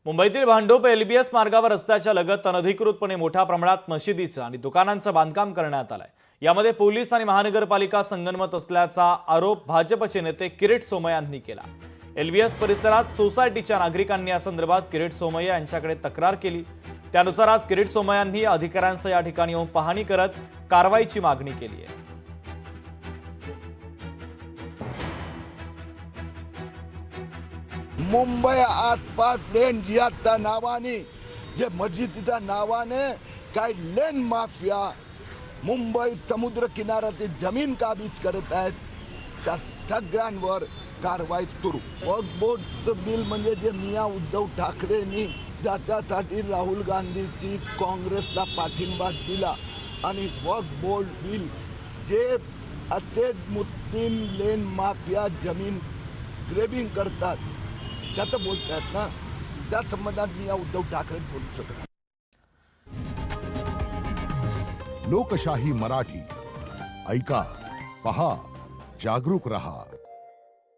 मुंबईतील भांडूप एलबीएस मार्गावर रस्त्याच्या लगत अनधिकृतपणे मोठ्या प्रमाणात मशिदीचं आणि दुकानांचं बांधकाम करण्यात आलंय। यामध्ये पोलीस आणि महानगरपालिका संगनमत असल्याचा आरोप भाजपचे नेते किरीट सोमय्या यांनी केला। एलबीएस परिसरात सोसायटीच्या नागरिकांनी या संदर्भात किरीट सोमय्या यांच्याकडे तक्रार केली। त्यानुसार आज किरीट सोमय्या यांनी अधिकाऱ्यांसह या ठिकाणी येऊन पाहणी करत कारवाईची मागणी केली आहे। मुंबई आसपास लेन जिहादच्या नावाने जे मस्जिदीच्या नावाने काय लेन माफिया मुंबई समुद्र किनाऱ्याची जमीन काबीज करत आहेत, त्या सगळ्यांवर कारवाई सुरू। वक्फ बोर्डचं बिल म्हणजे जे मियां उद्धव ठाकरेंनी ज्याच्यासाठी राहुल गांधीची काँग्रेसला पाठिंबा दिला आणि वक्फ बोर्ड बिल जे असे मुस्लिम लेन माफिया जमीन ग्रेबिंग करतात त्याचं बोलतात ना, त्या संबंधात मी या उद्धव ठाकरे बोलू शकत। लोकशाही मराठी ऐका, पहा, जागरूक रहा।